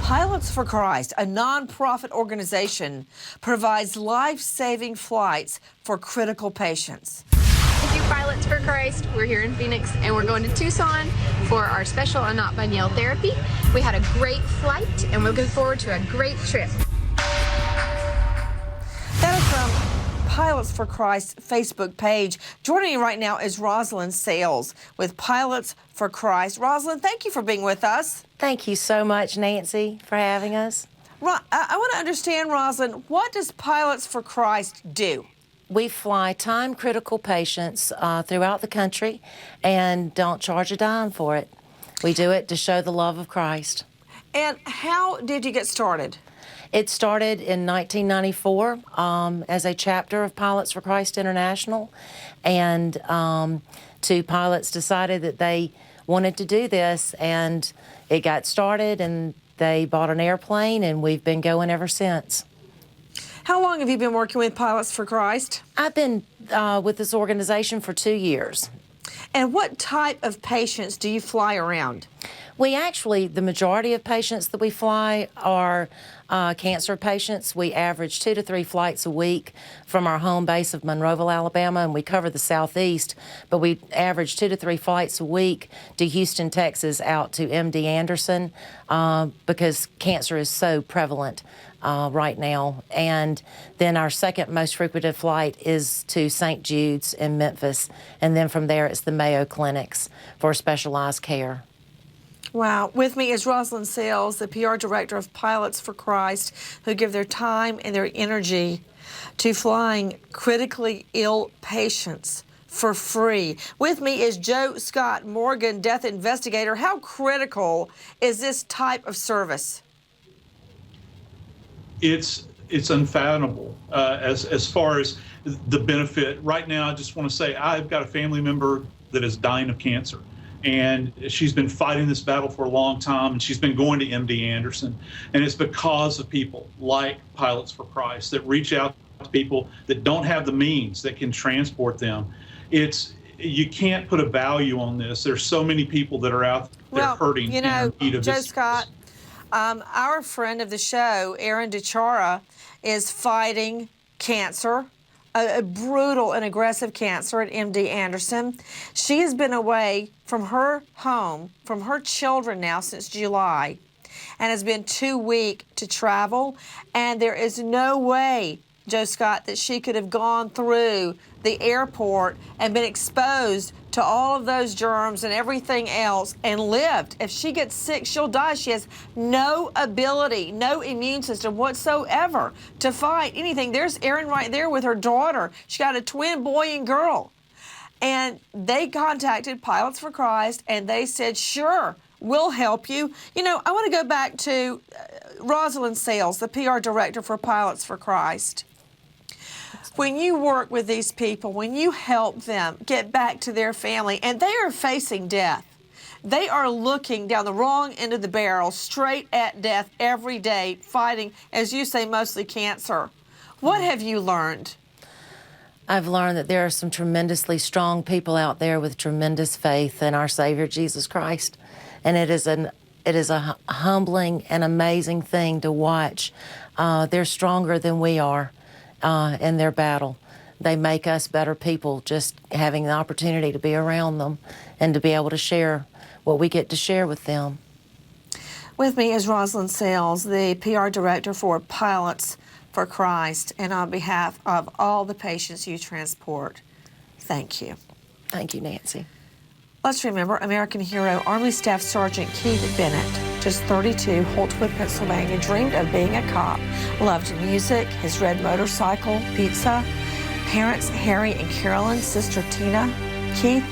Pilots for Christ, a nonprofit organization, provides life-saving flights for critical patients. Thank you, Pilots for Christ. We're here in Phoenix, and we're going to Tucson for our special Anat-Baniel therapy. We had a great flight, and we're looking forward to a great trip. That is from Pilots for Christ Facebook page. Joining me right now is Rosalind Sales with Pilots for Christ. Rosalind, thank you for being with us. Thank you so much, Nancy, for having us. I want to understand, Rosalind, what does Pilots for Christ do? We fly time-critical patients throughout the country and don't charge a dime for it. We do it to show the love of Christ. And how did you get started? It started in 1994 as a chapter of Pilots for Christ International, and two pilots decided that they wanted to do this, and it got started, and they bought an airplane, and we've been going ever since. How long have you been working with Pilots for Christ? I've been with this organization for 2 years. And what type of patients do you fly around? We actually, the majority of patients that we fly are cancer patients. We average 2 to 3 flights a week from our home base of Monroeville, Alabama, and we cover the southeast, but we average 2 to 3 flights a week to Houston, Texas, out to MD Anderson because cancer is so prevalent right now. And then our second most frequented flight is to St. Jude's in Memphis, and then from there it's the Mayo Clinics for specialized care. Wow. With me is Rosalind Sales, the PR director of Pilots for Christ, who give their time and their energy to flying critically ill patients for free. With me is Joe Scott Morgan, death investigator. How critical is this type of service? It's unfathomable as far as the benefit. Right now, I just want to say I've got a family member that is dying of cancer. And she's been fighting this battle for a long time, and she's been going to MD Anderson. And it's because of people like Pilots for Christ that reach out to people that don't have the means that can transport them. You can't put a value on this. There's so many people that are out there hurting. You know, in need of Joe this. Scott, our friend of the show, Erin DeChara, is fighting cancer. A brutal and aggressive cancer at MD Anderson. She has been away from her home, from her children now since July, and has been too weak to travel. And there is no way, Joe Scott, that she could have gone through the airport and been exposed to all of those germs and everything else and lived. If she gets sick, she'll die. She has no ability, no immune system whatsoever to fight anything. There's Erin right there with her daughter. She got a twin boy and girl. And they contacted Pilots for Christ, and they said, sure, we'll help you. You know, I want to go back to Rosalind Sales, the PR director for Pilots for Christ. When you work with these people, when you help them get back to their family, and they are facing death, they are looking down the wrong end of the barrel, straight at death every day, fighting, as you say, mostly cancer. What have you learned? I've learned that there are some tremendously strong people out there with tremendous faith in our Savior, Jesus Christ. And it is a humbling and amazing thing to watch. They're stronger than we are in their battle. They make us better people just having the opportunity to be around them and to be able to share what we get to share with them. With me is Rosalind Sales, the PR director for Pilots for Christ, and on behalf of all the patients you transport, thank you. Thank you, Nancy. Let's remember American hero Army Staff Sergeant Keith Bennett, just 32, Holtwood, Pennsylvania, dreamed of being a cop, loved music, his red motorcycle, pizza, parents Harry and Carolyn, sister Tina. Keith